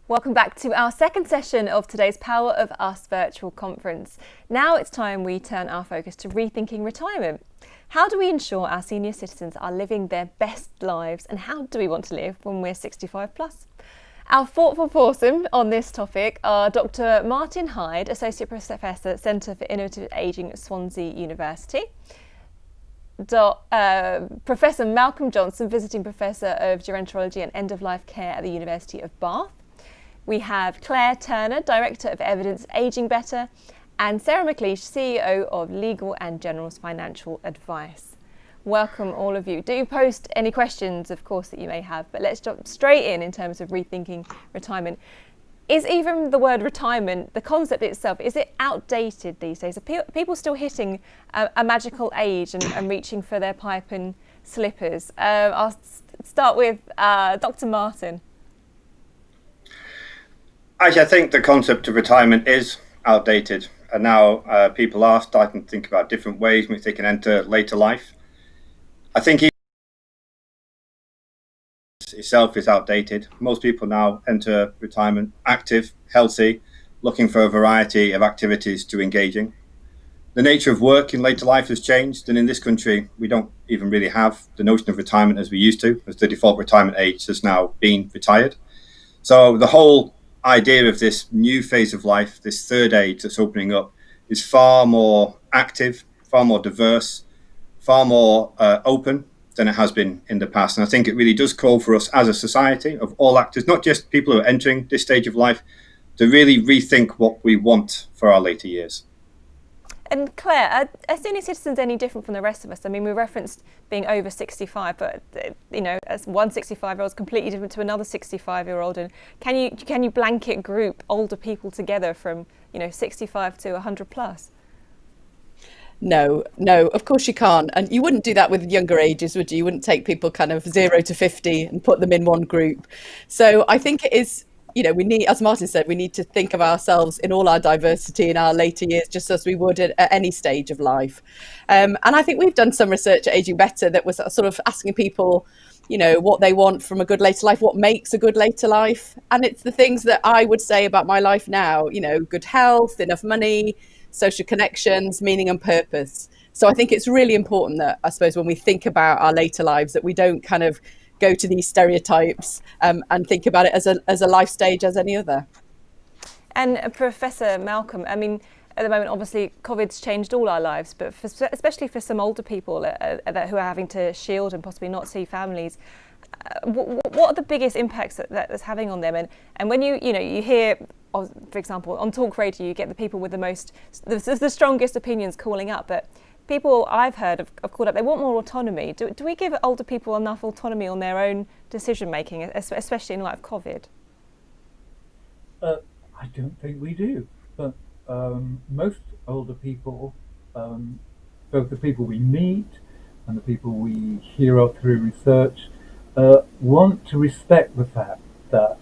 Welcome back to our second session of today's Power of Us virtual conference. Now it's time we turn our focus to rethinking retirement. How do we ensure our senior citizens are living their best lives, and how do we want to live when we're 65 plus? Our thoughtful foursome on this topic are Dr Martin Hyde, Associate Professor, Centre for Innovative Ageing at Swansea University, Professor Malcolm Johnson, Visiting Professor of Gerontology and End-of-Life Care at the University of Bath. We have Claire Turner, Director of Evidence Aging Better, and Sara McLeish, CEO of Legal and General's Financial Advice. Welcome all of you. Do post any questions, of course, that you may have, but let's jump straight in terms of rethinking retirement. Is even the word retirement, the concept itself, is it outdated these days? Are people still hitting a magical age and reaching for their pipe and slippers? I'll start with Dr Martin. Actually, I think the concept of retirement is outdated, and now people are starting to think about different ways in which they can enter later life. I think itself is outdated. Most people now enter retirement active, healthy, looking for a variety of activities to engage in. The nature of work in later life has changed, and in this country, we don't even really have the notion of retirement as we used to, as the default retirement age has now been retired. So the whole idea of this new phase of life, this third age that's opening up, is far more active, far more diverse, far more open than it has been in the past. And I think it really does call for us as a society of all actors, not just people who are entering this stage of life, to really rethink what we want for our later years. And Claire, are senior citizens any different from the rest of us? I mean, we referenced being over 65, but as one 65-year-old is completely different to another 65-year-old. And can you blanket group older people together from 65 to 100 plus? No, of course you can't. And you wouldn't do that with younger ages, would you? You wouldn't take people kind of 0 to 50 and put them in one group. So I think it is, we need, as Martin said, we need to think of ourselves in all our diversity in our later years, just as we would at any stage of life. And I think we've done some research at Aging Better that was sort of asking people, what they want from a good later life, what makes a good later life. And it's the things that I would say about my life now, good health, enough money, social connections, meaning and purpose. So I think it's really important that, I suppose, when we think about our later lives, that we don't kind of go to these stereotypes and think about it as a life stage as any other. And Professor Malcolm, I mean, at the moment, obviously, COVID's changed all our lives, but especially for some older people who are having to shield and possibly not see families, what are the biggest impacts that's having on them? And when you hear, for example, on talk radio, you get the people with the strongest opinions calling up, but people I've heard have called up, they want more autonomy. Do we give older people enough autonomy on their own decision making, especially in light of COVID? I don't think we do, but most older people, both the people we meet and the people we hear of through research, want to respect the fact that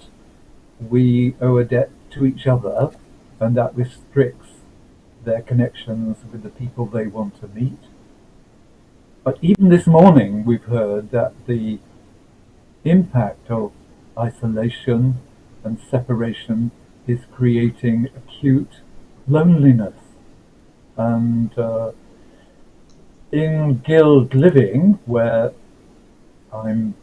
we owe a debt to each other, and that restricts their connections with the people they want to meet. But even this morning we've heard that the impact of isolation and separation is creating acute loneliness. And in Guild Living, where I'm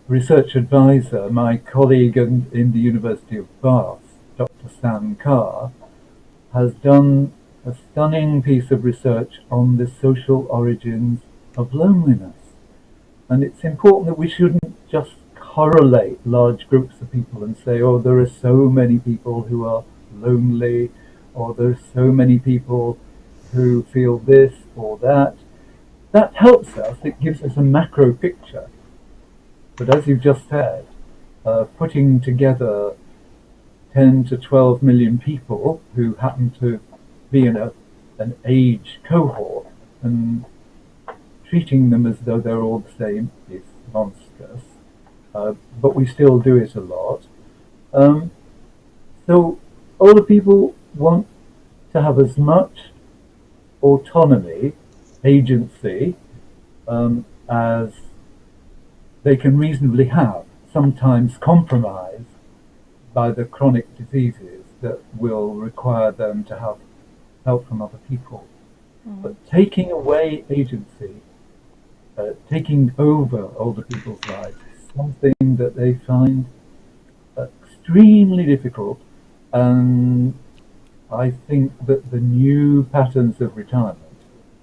research advisor, my colleague in the University of Bath, Dr Sam Carr, has done a stunning piece of research on the social origins of loneliness. And it's important that we shouldn't just correlate large groups of people and say, oh, there are so many people who are lonely, or there are so many people who feel this or that. That helps us, it gives us a macro picture. But as you've just said, putting together 10 to 12 million people who happen to be in an age cohort and treating them as though they're all the same is monstrous. But we still do it a lot. So older people want to have as much autonomy, agency, as they can reasonably have. Sometimes compromise by the chronic diseases that will require them to have help from other people. But taking away agency, taking over older people's lives is something that they find extremely difficult. And I think that the new patterns of retirement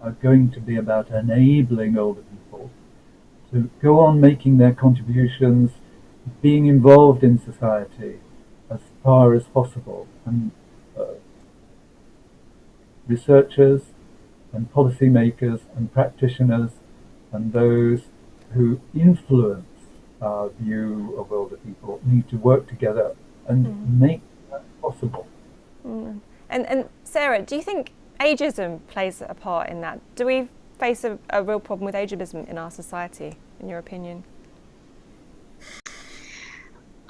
are going to be about enabling older people to go on making their contributions, being involved in society as far as possible. And researchers and policymakers and practitioners and those who influence our view of older people need to work together and make that possible. And Sarah, do you think ageism plays a part in that? Do we face a real problem with ageism in our society, in your opinion?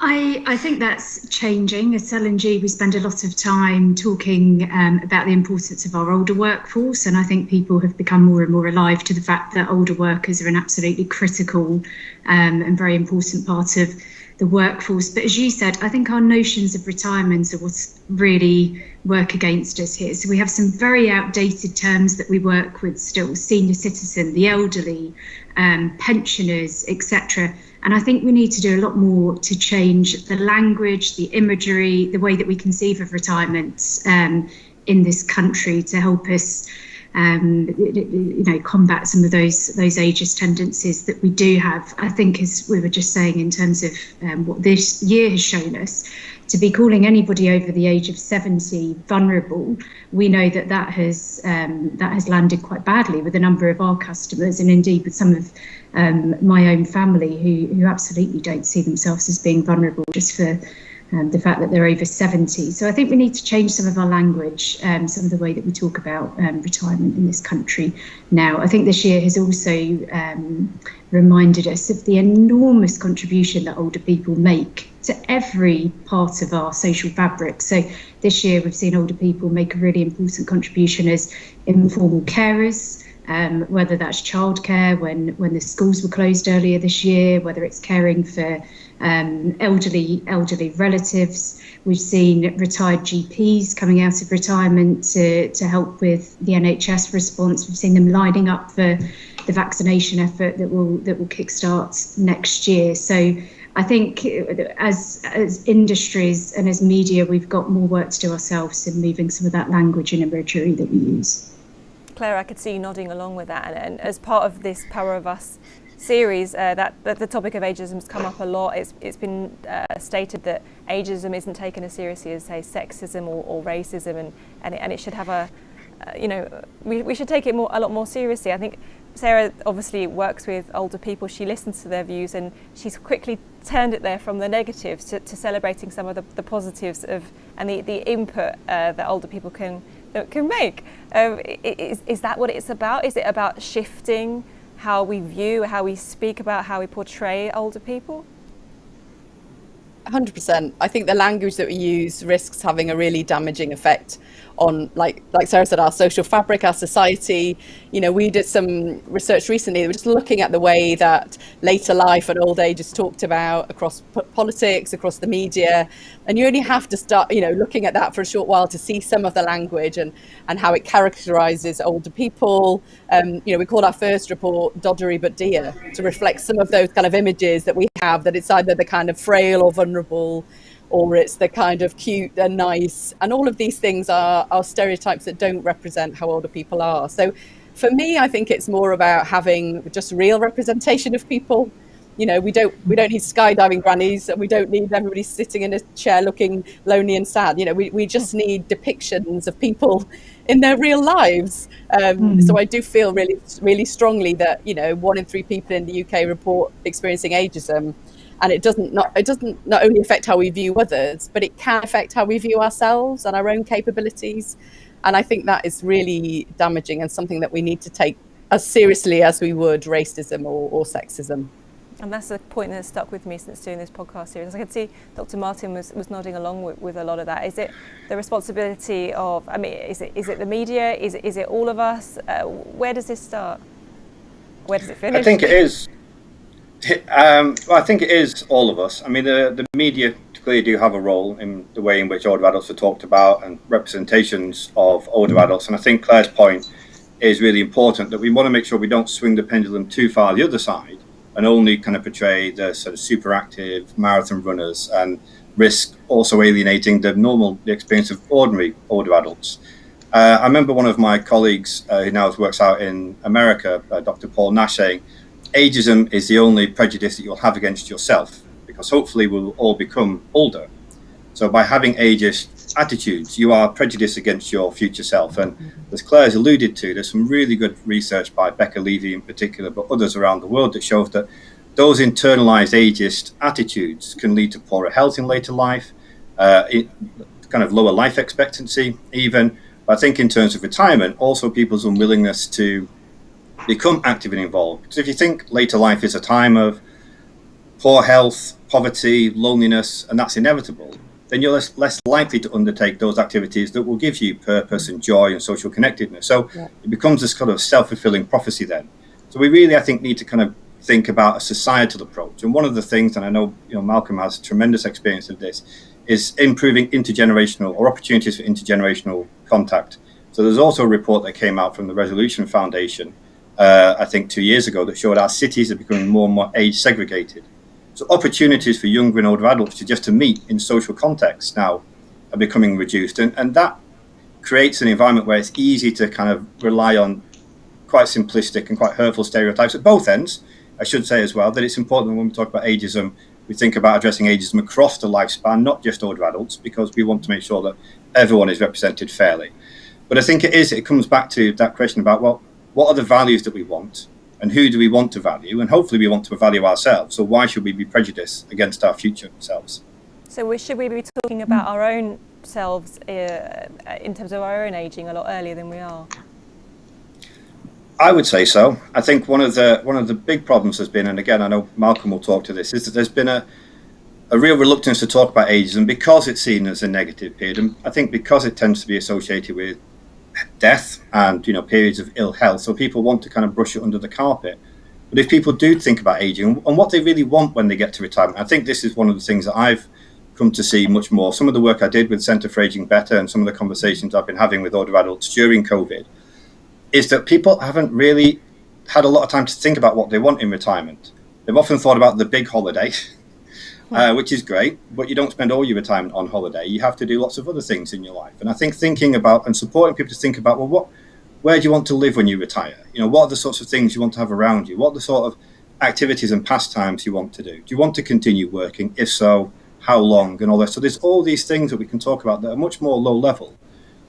I think that's changing. At L&G, we spend a lot of time talking about the importance of our older workforce, and I think people have become more and more alive to the fact that older workers are an absolutely critical and very important part of the workforce. But as you said, I think our notions of retirement are what's really work against us here. So we have some very outdated terms that we work with still: senior citizen, the elderly, pensioners, etc. And I think we need to do a lot more to change the language, the imagery, the way that we conceive of retirement in this country to help us, combat some of those ageist tendencies that we do have. I think, as we were just saying, in terms of what this year has shown us, to be calling anybody over the age of 70 vulnerable, we know that has landed quite badly with a number of our customers, and indeed with some of my own family who absolutely don't see themselves as being vulnerable just for the fact that they're over 70. So I think we need to change some of our language, some of the way that we talk about retirement in this country now. I think this year has also reminded us of the enormous contribution that older people make to every part of our social fabric. So this year we've seen older people make a really important contribution as informal carers, whether that's childcare when the schools were closed earlier this year, whether it's caring for elderly relatives. We've seen retired GPs coming out of retirement to help with the NHS response. We've seen them lining up for the vaccination effort that will kickstart next year. So I think as industries and as media, we've got more work to do ourselves in moving some of that language and imagery that we use. Claire, I could see you nodding along with that, and as part of this Power of Us series, that the topic of ageism has come up a lot. It's been stated that ageism isn't taken as seriously as, say, sexism or racism, and it should have we should take it a lot more seriously. I think Sarah obviously works with older people. She listens to their views, and she's quickly turned it there from the negatives to celebrating some of the positives and the input that older people can make. Is that what it's about? Is it about shifting how we view, how we speak about, how we portray older people? 100%. I think the language that we use risks having a really damaging effect on, like Sarah said, our social fabric, our society. We did some research recently. We're just looking at the way that later life and old age is talked about across politics, across the media, and you only have to start, looking at that for a short while to see some of the language and how it characterises older people. We called our first report "Doddery but Dear" to reflect some of those kind of images that we have, that it's either the kind of frail or vulnerable, or it's the kind of cute and nice, and all of these things are stereotypes that don't represent how older people are. So for me, I think it's more about having just real representation of people. We don't need skydiving grannies, and we don't need everybody sitting in a chair looking lonely and sad. We just need depictions of people in their real lives. So I do feel really, really strongly that 1 in 3 people in the UK report experiencing ageism. And it doesn't not only affect how we view others, but it can affect how we view ourselves and our own capabilities. And I think that is really damaging and something that we need to take as seriously as we would racism or sexism. And that's the point that's stuck with me since doing this podcast series. I could see Dr. Martin was nodding along with a lot of that. Is it the responsibility of, is it the media? Is it all of us? Where does this start? Where does it finish? I think it is. I think it is all of us. The media, clearly do have a role in the way in which older adults are talked about and representations of older adults. And I think Claire's point is really important, that we want to make sure we don't swing the pendulum too far the other side and only kind of portray the sort of super active marathon runners and risk also alienating the experience of ordinary older adults. I remember one of my colleagues who now works out in America, Dr. Paul Nash, saying, ageism is the only prejudice that you'll have against yourself, because hopefully we'll all become older. So by having ageist attitudes, you are prejudiced against your future self. And as Claire's alluded to, there's some really good research by Becca Levy in particular, but others around the world, that shows that those internalized ageist attitudes can lead to poorer health in later life, kind of lower life expectancy even. But I think in terms of retirement, also people's unwillingness to become active and involved. Because if you think later life is a time of poor health, poverty, loneliness, and that's inevitable, then you're less likely to undertake those activities that will give you purpose and joy and social connectedness. So it becomes this kind of self-fulfilling prophecy then. So we really, I think, need to kind of think about a societal approach. And one of the things, and I know Malcolm has tremendous experience of this, is improving intergenerational or opportunities for intergenerational contact. So there's also a report that came out from the Resolution Foundation, I think 2 years ago, that showed our cities are becoming more and more age segregated. So opportunities for younger and older adults to meet in social contexts now are becoming reduced. And that creates an environment where it's easy to kind of rely on quite simplistic and quite hurtful stereotypes at both ends. I should say as well that it's important when we talk about ageism, we think about addressing ageism across the lifespan, not just older adults, because we want to make sure that everyone is represented fairly. But I think it comes back to that question about, well, what are the values that we want? And who do we want to value? And hopefully we want to value ourselves. So why should we be prejudiced against our future selves? So should we be talking about our own selves in terms of our own ageing a lot earlier than we are? I would say so. I think one of the big problems has been, and again, I know Malcolm will talk to this, is that there's been a real reluctance to talk about ageism because it's seen as a negative period. And I think because it tends to be associated with death and periods of ill health, so people want to kind of brush it under the carpet. But if people do think about aging and what they really want when they get to retirement, I think this is one of the things that I've come to see much more. Some of the work I did with Centre for Aging Better and some of the conversations I've been having with older adults during COVID is that people haven't really had a lot of time to think about what they want in retirement. They've often thought about the big holiday, which is great, but you don't spend all your retirement on holiday. You have to do lots of other things in your life. And I think thinking about and supporting people to think about, well, where do you want to live when you retire? What are the sorts of things you want to have around you? What are the sort of activities and pastimes you want to do? Do you want to continue working? If so, how long and all that? So there's all these things that we can talk about that are much more low level,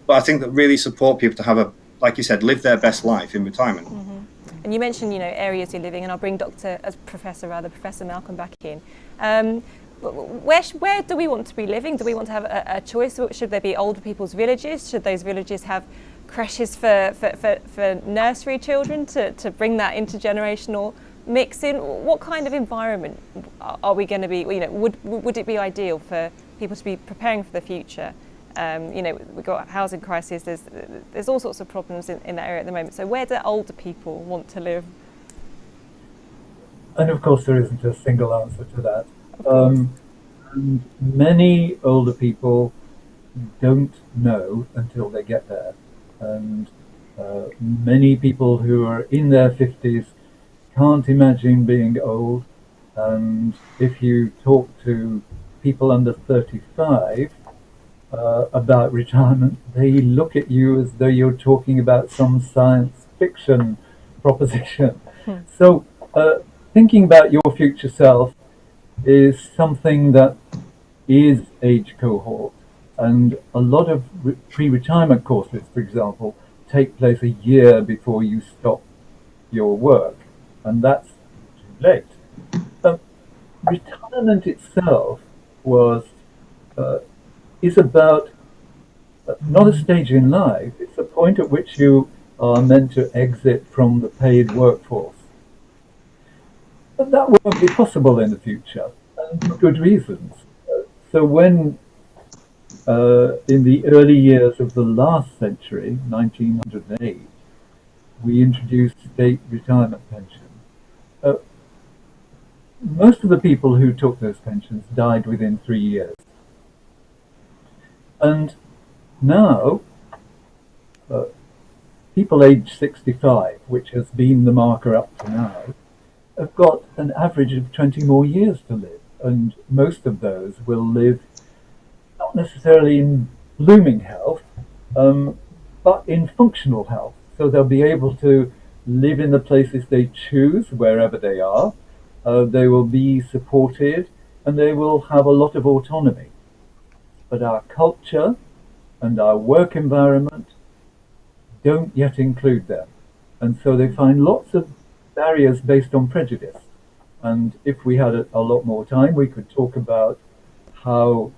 but I think that really support people to have like you said, live their best life in retirement. Mm-hmm. And you mentioned, areas you're living, and I'll bring Professor Malcolm back in. Where do we want to be living? Do we want to have a choice? Should there be older people's villages? Should those villages have creches for nursery children to bring that intergenerational mix in? What kind of environment are we going to be? Would it be ideal for people to be preparing for the future? We've got a housing crisis, there's all sorts of problems in that area at the moment. So where do older people want to live? And of course there isn't a single answer to that. And many older people don't know until they get there. And many people who are in their 50s can't imagine being old. And if you talk to people under 35, about retirement, they look at you as though you're talking about some science fiction proposition. So thinking about your future self is something that is age cohort, and a lot of pre-retirement courses, for example, take place a year before you stop your work, and that's too late. Retirement itself is about not a stage in life, it's a point at which you are meant to exit from the paid workforce. But that won't be possible in the future, and for good reasons. So when, in the early years of the last century, 1908, we introduced state retirement pension, most of the people who took those pensions died within 3 years. And now, people aged 65, which has been the marker up to now, have got an average of 20 more years to live. And most of those will live not necessarily in blooming health, but in functional health. So they'll be able to live in the places they choose, wherever they are. They will be supported, and they will have a lot of autonomy. But our culture and our work environment don't yet include them. And so they find lots of barriers based on prejudice. And if we had a lot more time, we could talk about how...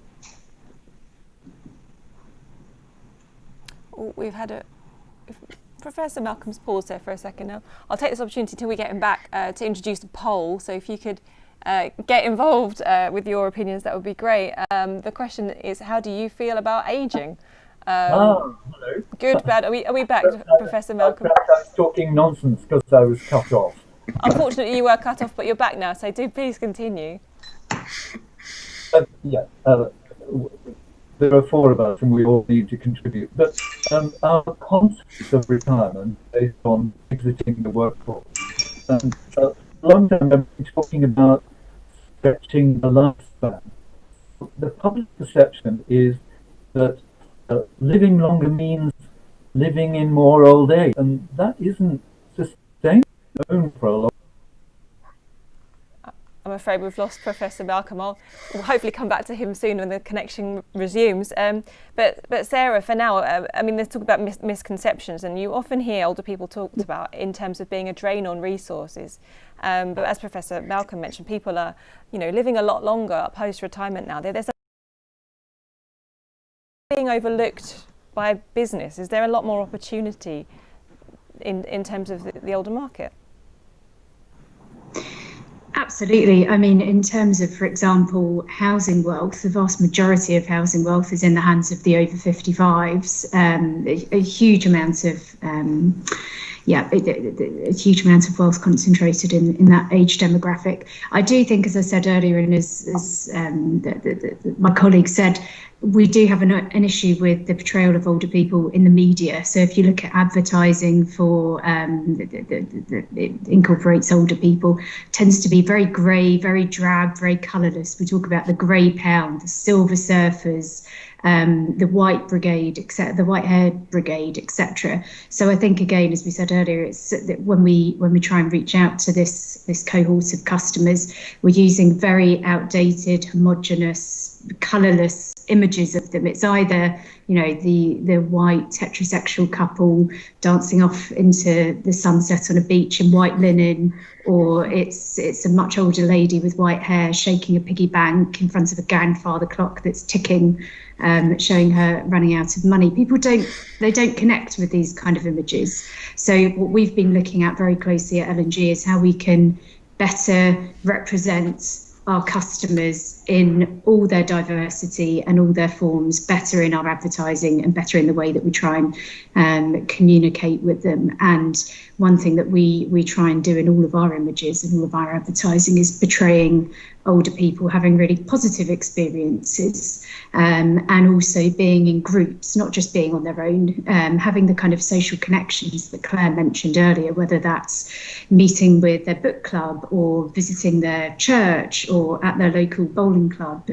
We've had Professor Malcolm's paused there for a second now. I'll take this opportunity till we get him back to introduce a poll. So if you could get involved with your opinions, that would be great. The question is, how do you feel about ageing? hello. Good, bad. Are we back, Professor Malcolm? I was talking nonsense because I was cut off. Unfortunately, you were cut off, but you're back now. So do please continue. There are 4 of us, and we all need to contribute. But our concept of retirement is based on exiting the workforce. And a long time I've been talking about stretching the lifespan. The public perception is that living longer means living in more old age, and that isn't sustainable for a long. I'm afraid we've lost Professor Malcolm. We'll hopefully come back to him soon when the connection resumes. But Sarah, for now, I mean, let's talk about misconceptions, and you often hear older people talked about in terms of being a drain on resources. But as Professor Malcolm mentioned, people are, living a lot longer post-retirement now. There's being overlooked by business. Is there a lot more opportunity in terms of the older market? Absolutely. I mean, in terms of, for example, housing wealth, the vast majority of housing wealth is in the hands of the over 55s. A huge amount of a huge amount of wealth concentrated in that age demographic. I do think, as I said earlier, and as my colleague said, we do have an issue with the portrayal of older people in the media. So if you look at advertising for that incorporates older people, tends to be very grey, very drab, very colourless. We talk about the grey pound, the silver surfers, the white brigade, etc., the white-haired brigade, etc. So I think, again, as we said earlier, it's that when we try and reach out to this cohort of customers, we're using very outdated, homogenous, colourless images of them. It's either the white heterosexual couple dancing off into the sunset on a beach in white linen, or it's a much older lady with white hair shaking a piggy bank in front of a grandfather clock that's ticking, showing her running out of money. People don't connect with these kind of images. So what we've been looking at very closely at L&G is how we can better represent our customers in all their diversity and all their forms, better in our advertising and better in the way that we try and communicate with them. And one thing that we try and do in all of our images and all of our advertising is portraying older people having really positive experiences, and also being in groups, not just being on their own, having the kind of social connections that Claire mentioned earlier, whether that's meeting with their book club or visiting their church or at their local bowling club,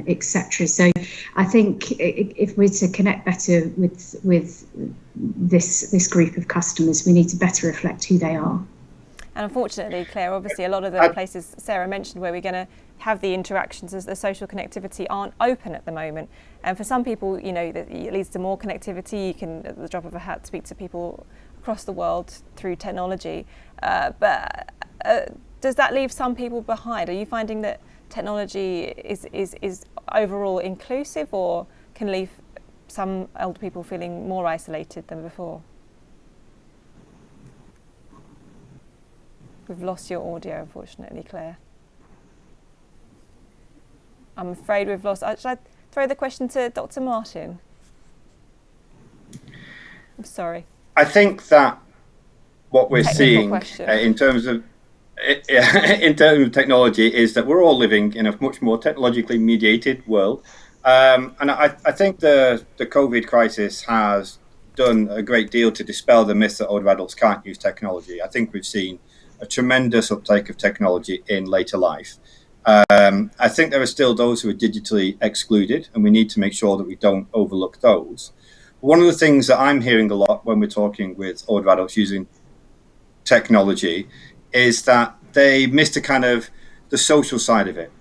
etc. So I think if we're to connect better with this group of customers, we need to better reflect who they are. And unfortunately, Claire, obviously a lot of the places Sarah mentioned where we're going to have the interactions as the social connectivity aren't open at the moment. And for some people, that it leads to more connectivity. You can, at the drop of a hat, speak to people across the world through technology. But does that leave some people behind? Are you finding that technology is overall inclusive, or can leave some older people feeling more isolated than before? We've lost your audio, unfortunately, Claire. I'm afraid we've lost. Should I throw the question to Dr. Martin? I'm sorry. I think that what we're Technical seeing question. in terms of in terms of technology, is that we're all living in a much more technologically mediated world. And I think the COVID crisis has done a great deal to dispel the myth that older adults can't use technology. I think we've seen a tremendous uptake of technology in later life. I think there are still those who are digitally excluded, and we need to make sure that we don't overlook those. One of the things that I'm hearing a lot when we're talking with older adults using technology is that they miss the social side of it,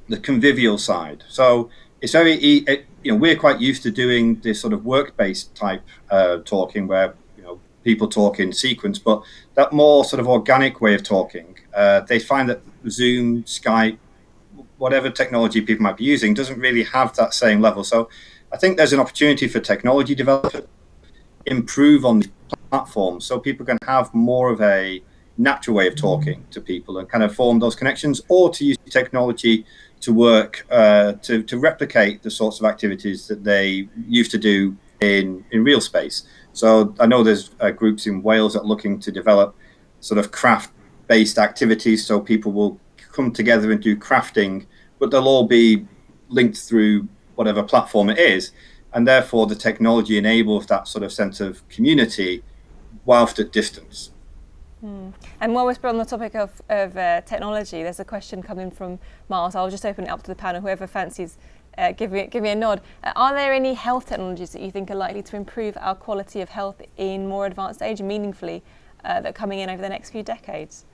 the convivial side. So it's we're quite used to doing this sort of work-based type talking where people talk in sequence, but that more sort of organic way of talking, they find that Zoom, Skype, whatever technology people might be using doesn't really have that same level. So I think there's an opportunity for technology development improve on these platforms so people can have more of a natural way of talking to people and kind of form those connections, or to use technology to work to replicate the sorts of activities that they used to do in real space. So I know there's groups in Wales that are looking to develop sort of craft-based activities, so people will come together and do crafting, but they'll all be linked through whatever platform it is, and therefore the technology enables that sort of sense of community whilst at distance. And while we're on the topic of technology, there's a question coming from Miles. I'll just open it up to the panel, whoever fancies give me a nod. Are there any health technologies that you think are likely to improve our quality of health in more advanced age meaningfully that are coming in over the next few decades?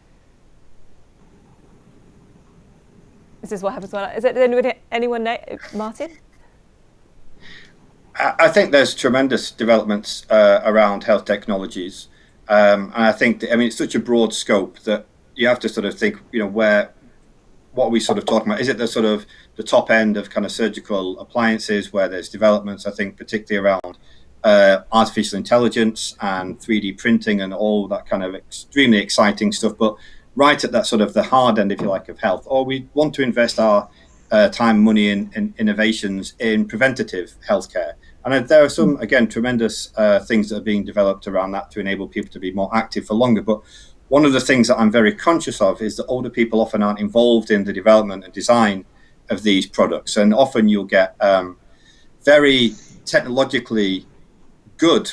This is what happens when is it anyone Martin? I think there's tremendous developments around health technologies. And I think it's such a broad scope that you have to sort of think, what are we sort of talking about? Is it the sort of the top end of kind of surgical appliances where there's developments, I think, particularly around artificial intelligence and 3D printing and all that kind of extremely exciting stuff, but right at that sort of the hard end, if you like, of health? Or we want to invest our time, money in innovations in preventative healthcare. And there are some, again, tremendous things that are being developed around that to enable people to be more active for longer. But one of the things that I'm very conscious of is that older people often aren't involved in the development and design of these products. And often you'll get very technologically good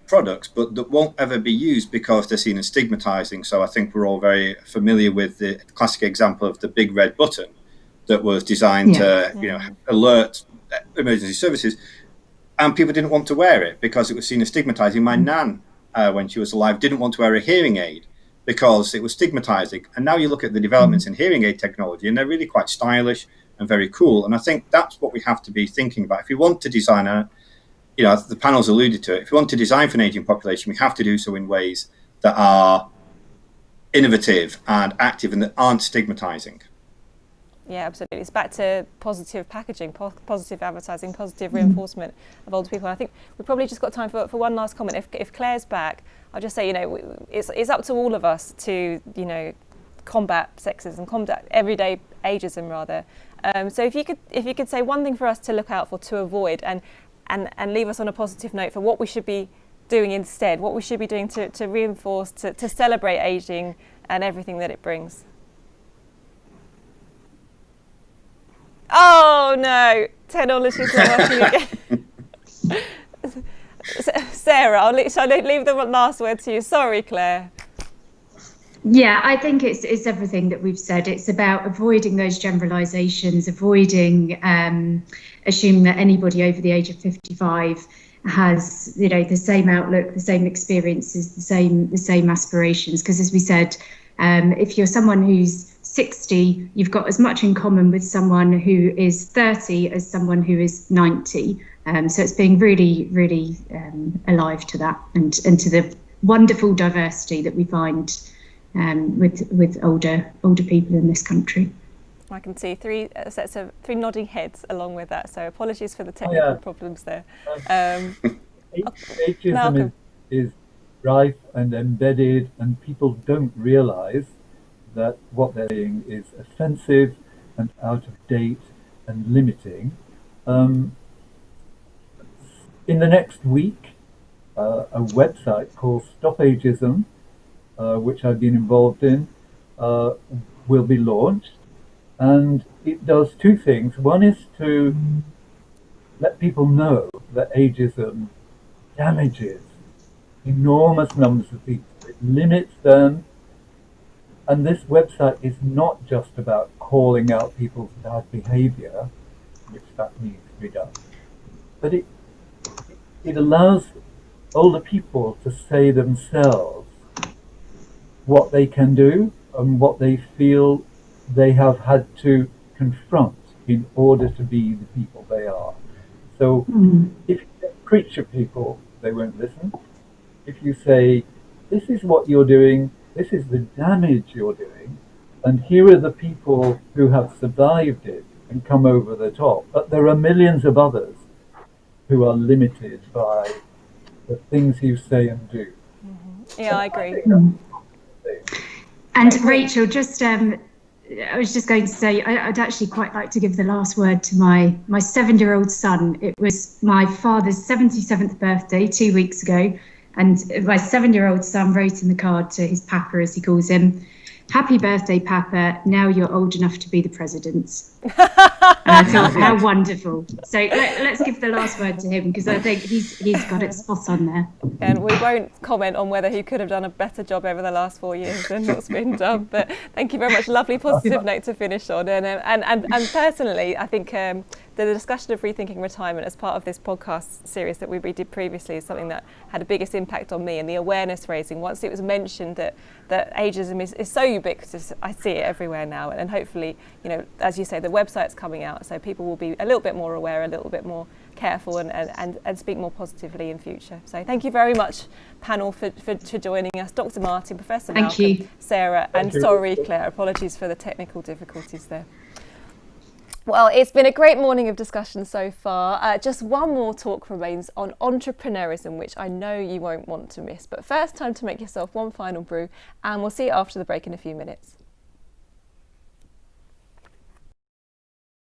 products, but that won't ever be used because they're seen as stigmatizing. So I think we're all very familiar with the classic example of the big red button that was designed to alert emergency services. And people didn't want to wear it because it was seen as stigmatizing. My nan, when she was alive, didn't want to wear a hearing aid because it was stigmatizing. And now you look at the developments in hearing aid technology, and they're really quite stylish and very cool. And I think that's what we have to be thinking about. If we want to design the panel's alluded to it, if we want to design for an aging population, we have to do so in ways that are innovative and active and that aren't stigmatizing. Yeah, absolutely. It's back to positive packaging, positive advertising, positive reinforcement of older people. And I think we've probably just got time for one last comment. If Claire's back, I'll just say, it's up to all of us to, combat sexism, combat everyday ageism, rather. So if you could say one thing for us to look out for, to avoid, and leave us on a positive note for what we should be doing instead, what we should be doing to reinforce, to celebrate aging and everything that it brings. Oh no, technology's not working again. Sarah, shall I leave the last word to you? Sorry, Claire. Yeah, I think it's everything that we've said. It's about avoiding those generalisations, avoiding assuming that anybody over the age of 55 has, the same outlook, the same experiences, the same aspirations. Because as we said, if you're someone who's 60, you've got as much in common with someone who is 30 as someone who is 90. So it's being really, really alive to that and to the wonderful diversity that we find with older people in this country. I can see three nodding heads along with that. So apologies for the technical problems there. Ageism is rife and embedded, and people don't realise that what they're saying is offensive and out of date and limiting. In the next week, a website called Stop Ageism, which I've been involved in, will be launched, and it does two things. One is to let people know that ageism damages enormous numbers of people. It limits them, and this website is not just about calling out people's bad behavior, which that needs to be done, but it allows older people to say themselves what they can do and what they feel they have had to confront in order to be the people they are. So if you preach at people, they won't listen. If you say, this is what you're doing, this is the damage you're doing, and here are the people who have survived it and come over the top, but there are millions of others who are limited by the things you say and do. Yeah, I agree. And Rachel, just I was just going to say, I'd actually quite like to give the last word to my 7-year-old son. It was my father's 77th birthday 2 weeks ago, and my 7-year-old son wrote in the card to his papa, as he calls him, "Happy birthday, Papa. Now you're old enough to be the president." And I thought, how wonderful. So let's give the last word to him, because I think he's got it spot on there. And we won't comment on whether he could have done a better job over the last 4 years than what's been done. But thank you very much. Lovely positive note to finish on. And personally, I think the discussion of rethinking retirement as part of this podcast series that we did previously is something that had the biggest impact on me, and the awareness raising. Once it was mentioned that ageism is so ubiquitous, I see it everywhere now, and hopefully, as you say, the website's coming out, so people will be a little bit more aware, a little bit more careful, and speak more positively in future. So thank you very much, panel, for joining us. Dr. Martin, Professor Malcolm, Sarah, and sorry, Claire, apologies for the technical difficulties there. Well, it's been a great morning of discussion so far. Just one more talk remains on entrepreneurism, which I know you won't want to miss. But first, time to make yourself one final brew, and we'll see you after the break in a few minutes.